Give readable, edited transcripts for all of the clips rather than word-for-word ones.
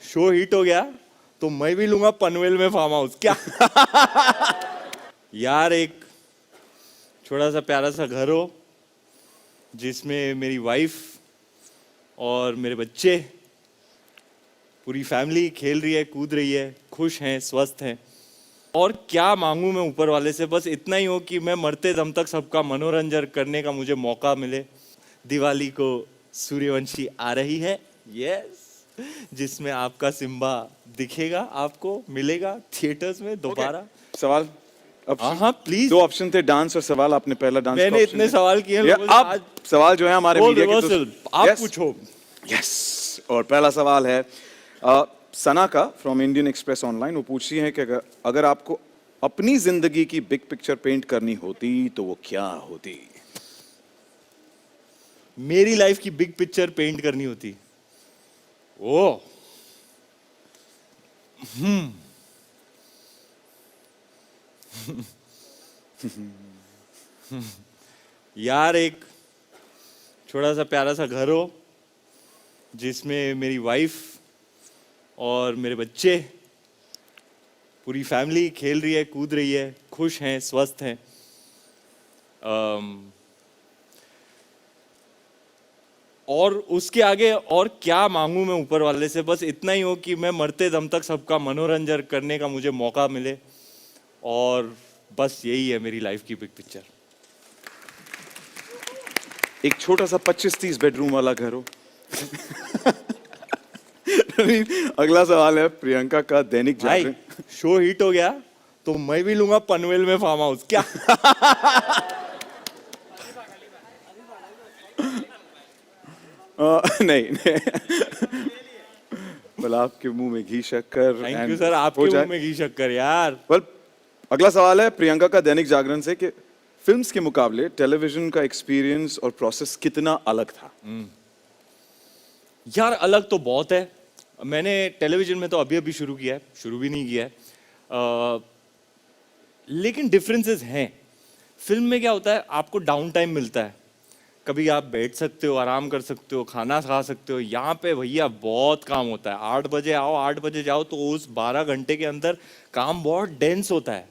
Show hit हो गया तो मैं भी लूंगा पनवेल में फार्म हाउस क्या। यार एक छोटा सा प्यारा सा घर हो जिसमें मेरी वाइफ और मेरे बच्चे, पूरी फैमिली खेल रही है, कूद रही है, खुश हैं, स्वस्थ हैं। और क्या मांगू मैं ऊपर वाले से, बस इतना ही हो कि मैं मरते दम तक सबका मनोरंजन करने का मुझे मौका मिले। दिवाली को सूर्यवंशी आ रही है, यस, जिसमें आपका सिम्बा दिखेगा, आपको मिलेगा थिएटर्स में दोबारा। सवाल हाँ हाँ प्लीज। दो ऑप्शन थे, डांस और सवाल। आपने पहला डांस मैंने इतने सवाल किए लोगों से, अब आज सवाल जो है हमारे मीडिया के आप Yes. पूछो। यस, और पहला सवाल है सना का फ्रॉम इंडियन एक्सप्रेस ऑनलाइन। वो पूछ रही है कि अगर आपको अपनी जिंदगी की बिग पिक्चर पेंट करनी होती तो वो क्या होती? मेरी लाइफ की बिग पिक्चर पेंट करनी होती, ओ यार एक छोटा सा प्यारा सा घर हो जिसमें मेरी वाइफ और मेरे बच्चे, पूरी फैमिली खेल रही है, कूद रही है, खुश हैं, स्वस्थ हैं। और उसके आगे और क्या मांगू मैं ऊपर वाले से, बस इतना ही हो कि मैं मरते दम तक सबका मनोरंजन करने का मुझे मौका मिले। और बस यही है मेरी लाइफ की बिग पिक्चर। एक छोटा सा 25-30 बेडरूम वाला घर हो। अगला सवाल है प्रियंका का दैनिक जागरण। शो हिट हो गया तो मैं भी लूंगा पनवेल में फार्म हाउस क्या। नहीं well, आपके मुंह में घी शक्कर। थैंक यू सर, आपके मुंह में घी शक्कर यार। well, अगला सवाल है प्रियंका का दैनिक जागरण से कि फिल्म्स के मुकाबले टेलीविजन का एक्सपीरियंस और प्रोसेस कितना अलग था? यार अलग तो बहुत है। मैंने टेलीविजन में तो अभी अभी शुरू किया है, शुरू भी नहीं किया है, लेकिन डिफरेंसेस हैं। फिल्म में क्या होता है, आपको डाउन टाइम मिलता है, कभी आप बैठ सकते हो, आराम कर सकते हो, खाना खा सकते हो। यहाँ पे भैया बहुत काम होता है। 8 बजे आओ, 8 बजे जाओ, तो उस 12 घंटे के अंदर काम बहुत डेंस होता है।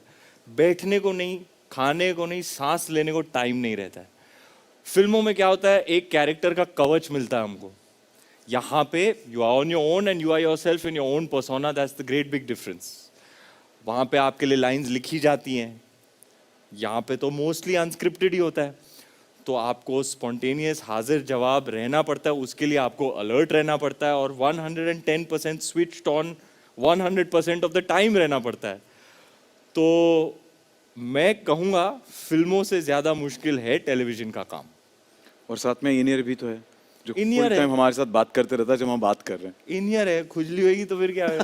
बैठने को नहीं, खाने को नहीं, सांस लेने को टाइम नहीं रहता है। फिल्मों में क्या होता है, एक कैरेक्टर का कवच मिलता है हमको। यहाँ पे you are on your own and you are yourself in your own persona, that's the great big difference. वहाँ पे आपके लिए लाइंस लिखी जाती हैं, यहाँ पे तो मोस्टली अनस्क्रिप्टेड ही होता है। तो आपको स्पॉन्टेनियस हाजिर जवाब रहना पड़ता है, उसके लिए आपको अलर्ट रहना पड़ता है और 110% switched on 100% of the time रहना पड़ता है। तो मैं कहूँगा फिल्मों से ज़्यादा मुश्किल है टेलीविजन का काम। और साथ में इंजीनियर भी तो है जो फुल इंजीनियर टाइम हमारे साथ बात करते रहता है जब हम बात कर रहे हैं। इंजीनियर है, खुजली होगी तो फिर क्या होगा।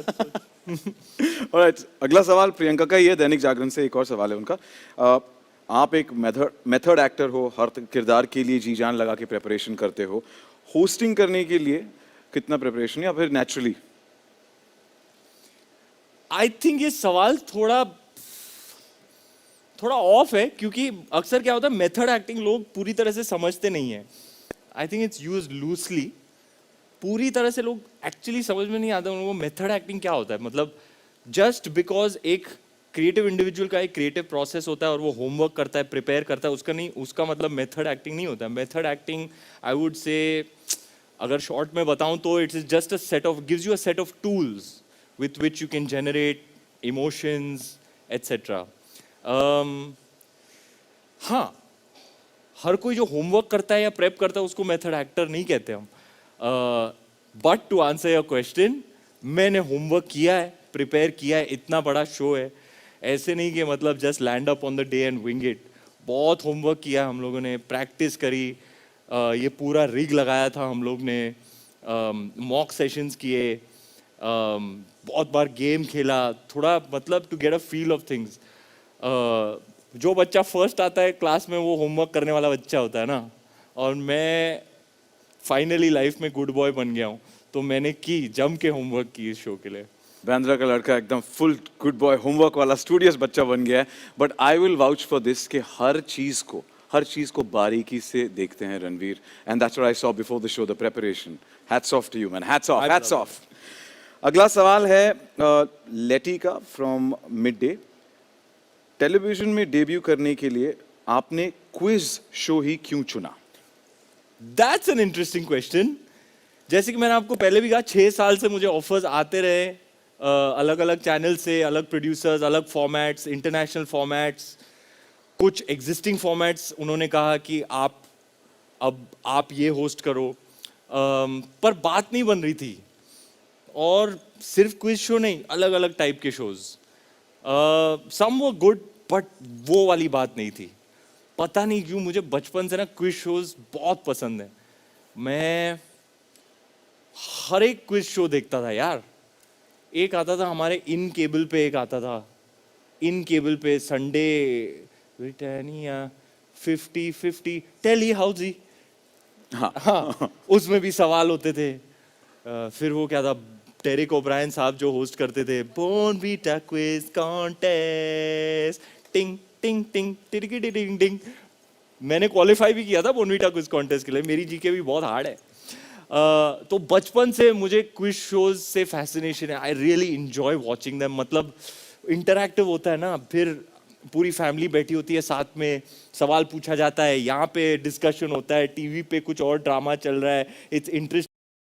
Alright, अगला सवाल प्रियंका का ही है, दैनिक जागरण से एक और सवाल है उनका। आप एक मेथड एक्टर हो, हर किरदार के लिए जी जान लगा के प्रिपरेशन करते हो। होस्टिंग करने के लिए कितना प्रिपरेशन या फिर नेचुरली? आई थिंक ये सवाल थोड़ा ऑफ है, क्योंकि अक्सर क्या होता है, मेथड एक्टिंग लोग पूरी तरह से समझते नहीं है। I think it's used loosely. पूरी तरह से लोग एक्चुअली समझ में नहीं आता उनको मेथड एक्टिंग क्या होता है। मतलब जस्ट बिकॉज एक क्रिएटिव इंडिविजुअल का एक क्रिएटिव प्रोसेस होता है और वो होमवर्क करता है, प्रिपेयर करता है, उसका मतलब मेथड एक्टिंग नहीं होता है। मेथड एक्टिंग आई वुड से, अगर शॉर्ट में बताऊं तो it's just a set of, gives you a set of tools with which you can generate emotions, etc. हाँ, हर कोई जो होमवर्क करता है या प्रेप करता है उसको मेथड एक्टर नहीं कहते हम। But to answer your question, मैंने होमवर्क किया है, प्रिपेयर किया है। इतना बड़ा शो है, ऐसे नहीं कि मतलब just land up on the day and wing it. बहुत होमवर्क किया है हम लोगों ने, प्रैक्टिस करी, ये पूरा रिग लगाया था हम लोग ने, मॉक सेशंस किए, बहुत बार गेम खेला, थोड़ा मतलब to get a feel of things. जो बच्चा फर्स्ट आता है क्लास में वो होमवर्क करने वाला बच्चा होता है ना, और मैं फाइनली लाइफ में गुड बॉय बन गया हूँ। तो मैंने जम के होमवर्क की इस शो के लिए। बांद्रा का लड़का एकदम फुल गुड बॉय होमवर्क वाला स्टूडियस बच्चा बन गया है। But I will vouch for this कि हर चीज को बारीकी से देखते हैं Ranveer, and that's what I saw before the show, the preparation. Hats off to you man, hats off. अगला सवाल है लेटी का फ्रॉम मिड डे। टेलीविजन में डेब्यू करने के लिए आपने क्विज शो ही क्यों चुना? That's an interesting question. जैसे कि मैंने आपको पहले भी कहा, 6 साल से मुझे ऑफर्स आते रहे, अलग अलग चैनल से, अलग प्रोड्यूसर्स, अलग फॉर्मेट्स, इंटरनेशनल फॉर्मेट्स, कुछ एग्जिस्टिंग फॉर्मेट्स उन्होंने कहा कि आप ये होस्ट करो, पर बात नहीं बन रही थी। और सिर्फ क्विज शो नहीं, अलग अलग टाइप के शोज, सम वो गुड, बट वो वाली बात नहीं थी। पता नहीं क्यों मुझे बचपन से ना क्विज शोज बहुत पसंद है। मैं हर एक क्विज शो देखता था यार। एक आता था हमारे इन केबल पे, एक आता था इन केबल पे संडे, ब्रिटानिया 50-50 टेली हाउसी। हाँ, उसमें भी सवाल होते थे। फिर वो क्या था, टेरिक ओब्रायन साहब जो होस्ट करते थे, बोर्नवीटा क्विज कॉन्टेस्ट, टिंग टिंग टिंग टिंग टिंग टिंग। मैंने क्वालिफाई भी किया था बोर्नवीटा क्विज कॉन्टेस्ट के लिए, मेरी जीके भी बहुत हार्ड है। तो बचपन से मुझे क्विज शोज से फैसिनेशन है। I really enjoy watching them. मतलब इंटरैक्टिव होता है ना, फिर पूरी फैमिली बैठी होती है साथ में, सवाल पूछा जाता है, यहाँ पे डिस्कशन होता है, टीवी पे कुछ और ड्रामा चल रहा है। इट्स इंटरेस्ट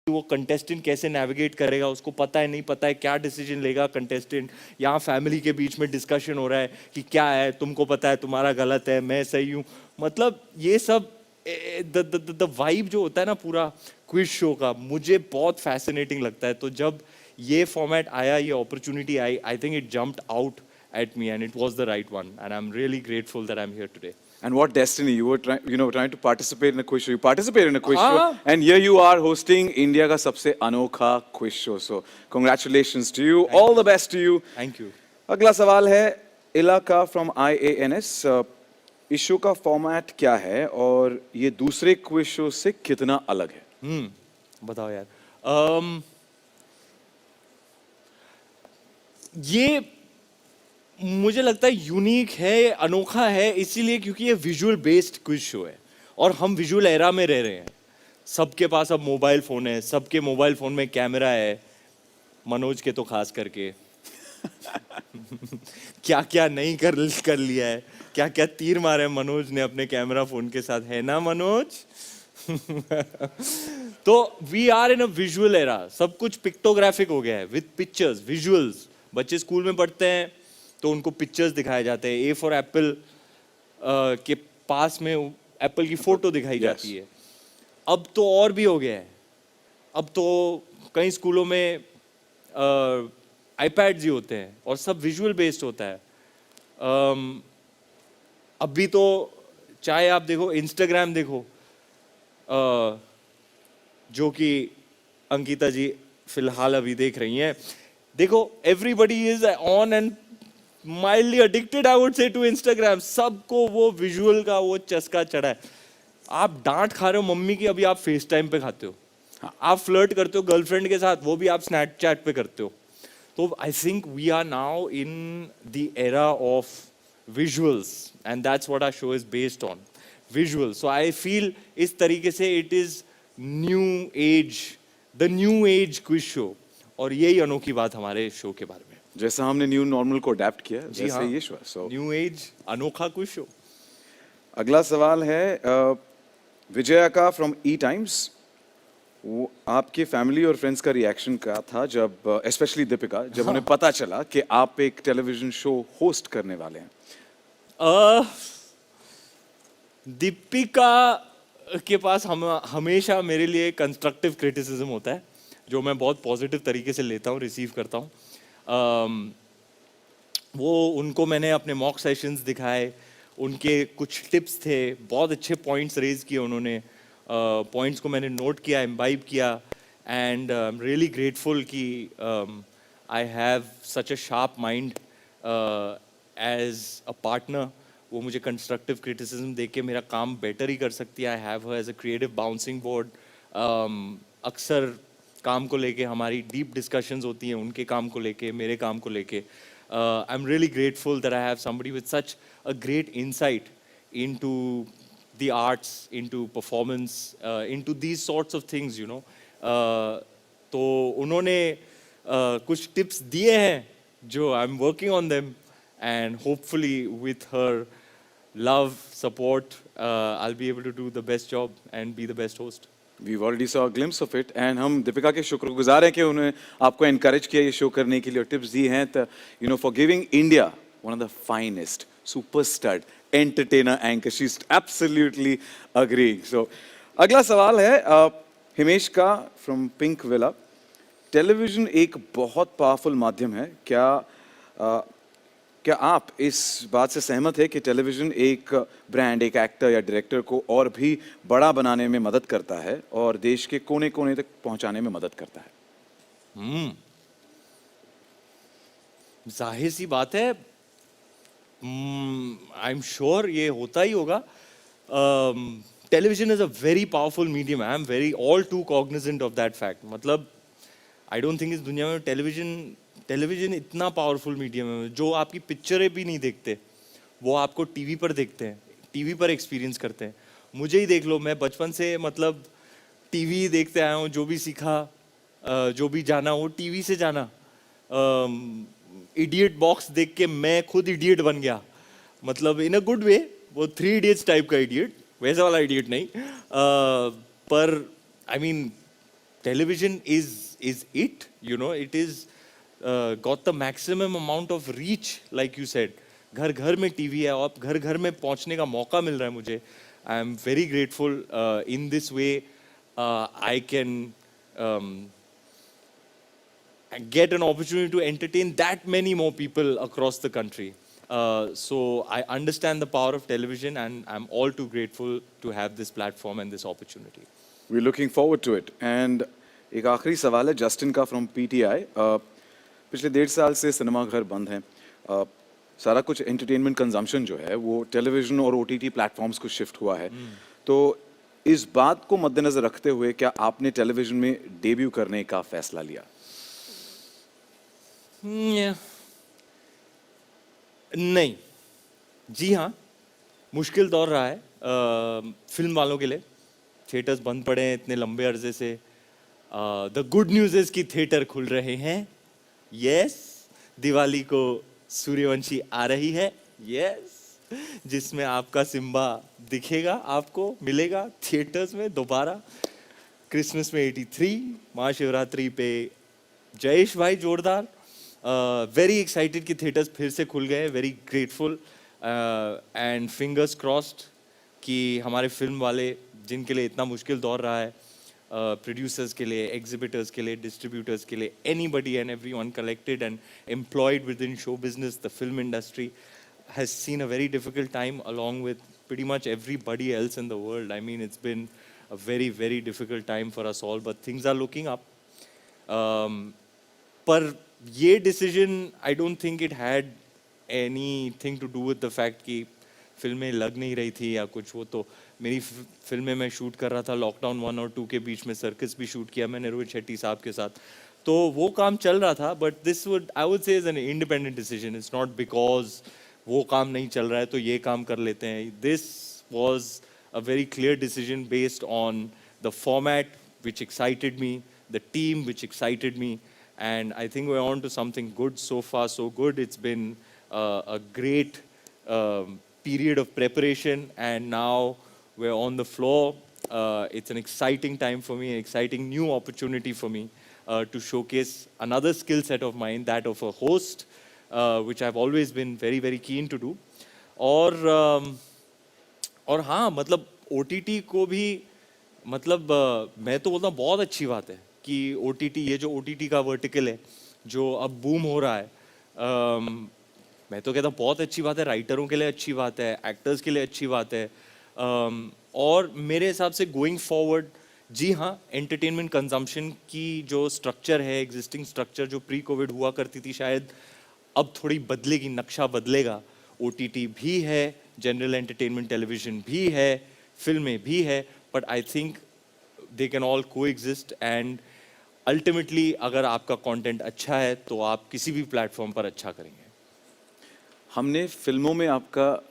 वो कंटेस्टेंट कैसे नेविगेट करेगा, उसको पता है नहीं पता है, क्या डिसीजन लेगा कंटेस्टेंट। यहाँ फैमिली के बीच में डिस्कशन हो रहा है कि क्या है, तुमको पता है तुम्हारा गलत है, मैं सही हूँ। मतलब ये सब द वाइब जो होता है ना पूरा क्विज शो का, मुझे बहुत फैसिनेटिंग लगता है। तो जब ये फॉर्मेट आया, ये opportunity I, I think it jumped out at me and it was the right one, and I'm really grateful that I'm here today. And what destiny, you were trying to participate in a quiz show. You participated in a quiz show, हाँ। and here you are hosting India का सबसे अनोखा quiz show. So congratulations to you. All the best to you. Thank you. अगला सवाल है इलाका from IANS. इस show का फॉर्मेट क्या है और ये दूसरे क्विज शो से कितना अलग है? बताओ यार। ये मुझे लगता है यूनिक है, अनोखा है, इसीलिए क्योंकि ये विजुअल बेस्ड क्विज शो है और हम विजुअल एरा में रह रहे हैं। सबके पास अब मोबाइल फोन है, सबके मोबाइल फोन में कैमरा है, मनोज के तो खास करके क्या क्या नहीं कर लिया है, क्या क्या तीर मारे मनोज ने अपने कैमरा फोन के साथ, है ना मनोज? तो we are in a visual era, सब कुछ पिक्टोग्राफिक हो गया है, विद पिक्चर्स, विजुअल्स। बच्चे स्कूल में पढ़ते हैं तो उनको पिक्चर्स दिखाए जाते हैं, ए फॉर एप्पल के पास में एप्पल की फोटो दिखाई जाती है। अब तो और भी हो गया है, अब तो कई स्कूलों में आईपैड्स ही होते हैं और सब विजुअल बेस्ड होता है। अभी तो चाहे आप देखो इंस्टाग्राम देखो, जो कि अंकिता जी फिलहाल अभी देख रही हैं, देखो everybody is on and mildly addicted, I would say, to Instagram. सबको वो विजुअल का वो चस्का चढ़ा है। आप डांट खा रहे हो मम्मी की, अभी आप फेस टाइम पे खाते हो। आप फ्लर्ट करते हो गर्लफ्रेंड के साथ, वो भी आप स्नैपचैट पे करते हो। तो I think we are now in the era of visuals and that's what our show is based on, visual. So I feel इस तरीके से it is new age, the new age quiz show, और यही अनोखी बात हमारे show के बारे में। जैसा हमने न्यू नॉर्मल को अडेप्ट किया, जी जैसे हाँ, ये शो है। So, न्यू एज अनोखा क्विज शो। अगला सवाल है विजया का फ्रॉम ई टाइम्स। वो आपके फैमिली और फ्रेंड्स का रिएक्शन क्या था जब, स्पेशली दीपिका, जब उन्हें पता चला कि आप एक टेलीविजन शो होस्ट करने वाले हैं? दीपिका के पास हमेशा मेरे लिए कंस्ट्रक्टिव क्रिटिसिज्म होता है, जो मैं बहुत पॉजिटिव तरीके से लेता हूँ, रिसीव करता हूँ। वो उनको मैंने अपने मॉक सेशंस दिखाए, उनके कुछ टिप्स थे, बहुत अच्छे पॉइंट्स रेज किए उन्होंने, पॉइंट्स को मैंने नोट किया, इम्बाइब किया, and I am really grateful कि I have such a sharp mind as a partner. वो मुझे कंस्ट्रक्टिव क्रिटिसिज्म दे के मेरा काम बेटर ही कर सकती है। I have her as a creative bouncing board. अक्सर काम को लेके हमारी डीप डिस्कशंस होती हैं, उनके काम को लेके, मेरे काम को लेके। I am really grateful that I have somebody with such a great insight into the arts, into performance, into these sorts of things, you know. तो उन्होंने कुछ टिप्स दिए हैं जो I am working on them and hopefully with her love, support, I'll be able to do the best job and be the best host. We've already saw a glimpse of it and हम दीपिका के शुक्रगुजार हैं कि उन्होंने आपको encourage किया ये show करने के लिए और टिप्स दी हैं तो for giving India one of the finest super stud entertainer anchor. She's absolutely agreeing. So अगला सवाल है हिमेश का from Pink Villa. टेलीविजन एक बहुत पावरफुल माध्यम है क्या आप इस बात से सहमत है कि टेलीविजन एक ब्रांड एक एक्टर या डायरेक्टर को और भी बड़ा बनाने में मदद करता है और देश के कोने कोने तक पहुंचाने में मदद करता है? जाहिर सी बात है, आई एम श्योर ये होता ही होगा. Television is a very powerful medium. I am very all too cognizant of that fact. मतलब आई डोंट थिंक इस दुनिया में टेलीविजन इतना पावरफुल मीडियम है. जो आपकी पिक्चरें भी नहीं देखते वो आपको टीवी पर देखते हैं, टीवी पर एक्सपीरियंस करते हैं. मुझे ही देख लो, मैं बचपन से मतलब टीवी देखते आया हूँ. जो भी सीखा, जो भी जाना वो टीवी से जाना. इडियट बॉक्स देख के मैं खुद इडियट बन गया. मतलब इन अ गुड वे. वो 3 इडियट्स टाइप का इडियट, वैसा वाला इडियट नहीं. पर I mean television is it, you know, it is got the maximum amount of reach, like you said. घर घर में टीवी है और घर घर में पहुंचने का मौका मिल रहा है मुझे. आई am very grateful. In this way I can get an opportunity to entertain that many more people across the country. So I understand the power of television and I'm all too grateful to have this platform and this opportunity. We're looking forward to it. And एक आखिरी सवाल है Justin का from PTI. पिछले 1.5 साल से cinema घर बंद हैं. सारा कुछ एंटरटेनमेंट कंजम्पशन जो है वो टेलीविजन और ओटीटी प्लेटफॉर्म्स को शिफ्ट हुआ है. तो इस बात को मद्देनजर रखते हुए क्या आपने टेलीविजन में डेब्यू करने का फैसला लिया? नहीं. जी हाँ, मुश्किल दौर रहा है फिल्म वालों के लिए. थिएटर्स बंद पड़े हैं इतने लंबे अरसे से. द गुड न्यूज़ इज कि थिएटर खुल रहे हैं. यस, दिवाली को सूर्यवंशी आ रही है. यस, जिसमें आपका सिम्बा दिखेगा, आपको मिलेगा थिएटर्स में दोबारा. क्रिसमस में 83, महाशिवरात्रि पे जयेश भाई जोरदार. वेरी एक्साइटेड कि थिएटर्स फिर से खुल गए. Very grateful and fingers crossed कि हमारे फिल्म वाले जिनके लिए इतना मुश्किल दौर रहा है, प्रोड्यूसर्स के लिए, एग्जिबिटर्स के लिए, डिस्ट्रीब्यूटर्स के लिए, anybody and everyone collected and employed with in show business, the film industry has seen a very difficult time along with pretty much everybody else in the world. I mean, it's been a very, very difficult time for us all, but things are looking up. पर ये decision, I don't think it had anything to do with the fact कि फिल्में लग नहीं रही थी या कुछ. वो तो मेरी फिल्में मैं शूट कर रहा था. लॉकडाउन 1 और 2 के बीच में सर्कस भी शूट किया मैंने रोहित शेट्टी साहब के साथ. तो वो काम चल रहा था. But this would I would से is an independent decision. It's not because वो काम नहीं चल रहा है तो ये काम कर लेते हैं. This was a very clear decision based on the format which excited me, the team which excited me, and I think we're on to something good. So far so good. It's been a great period of preparation and now we're on the floor. It's an exciting time for me, an exciting new opportunity for me to showcase another skill set of mine, that of a host, which I've always been very, very keen to do. और हाँ, मतलब OTT को भी मतलब मैं तो बोलता हूँ बहुत अच्छी बात है कि OTT, ये जो OTT का वर्टिकल है जो अब बूम हो रहा है, मैं तो कहता हूँ बहुत अच्छी बात है. राइटरों के लिए अच्छी बात है, एक्टर्स के लिए अच्छी बात है. और मेरे हिसाब से गोइंग फॉरवर्ड, जी हाँ, एंटरटेनमेंट कंजम्पशन की जो स्ट्रक्चर है, एग्जिस्टिंग स्ट्रक्चर जो प्री कोविड हुआ करती थी, शायद अब थोड़ी बदलेगी, नक्शा बदलेगा. OTT भी है, जनरल एंटरटेनमेंट टेलीविजन भी है, फिल्में भी है, but I think they can all को एग्जिस्ट. एंड अल्टीमेटली अगर आपका कंटेंट अच्छा है तो आप किसी भी प्लेटफॉर्म पर अच्छा करेंगे. हमने फिल्मों में आपका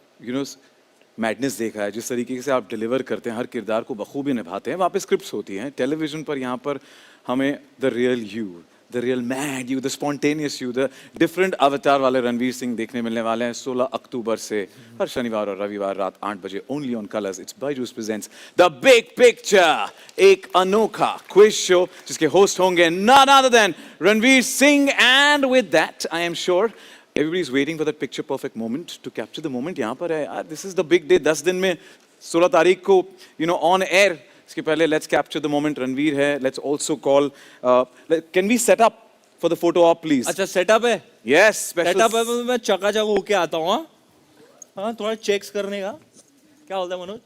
मैडनेस देखा है, जिस तरीके से आप डिलीवर करते हैं, हर किरदार को बखूबी निभाते हैं. वहाँ पे स्क्रिप्ट्स होती हैं. टेलीविजन पर यहाँ पर हमें the real you, the real mad you, the spontaneous you, the different अवतार वाले रणवीर सिंह देखने मिलने वाले हैं 16 अक्टूबर से हर शनिवार और रविवार रात 8 बजे only on colours. It's Byju's presents the big picture, एक अनोखा क्विज शो जिसके होस्ट होंगे none other than Ranveer Singh. And with that I am sure everybody is waiting for that picture perfect moment to capture the moment। यहाँ पर है यार, this is the big day। 10 दिन में 16 तारीख को on air। इसके पहले let's capture the moment। Ranveer है, let's also call can we set up for the photo op please? अच्छा सेटअप है, yes special सेटअप है, मैं चकाचक होके आता हूँ। हाँ थोड़ा चेक्स करने का, क्या बोलता है मनोज?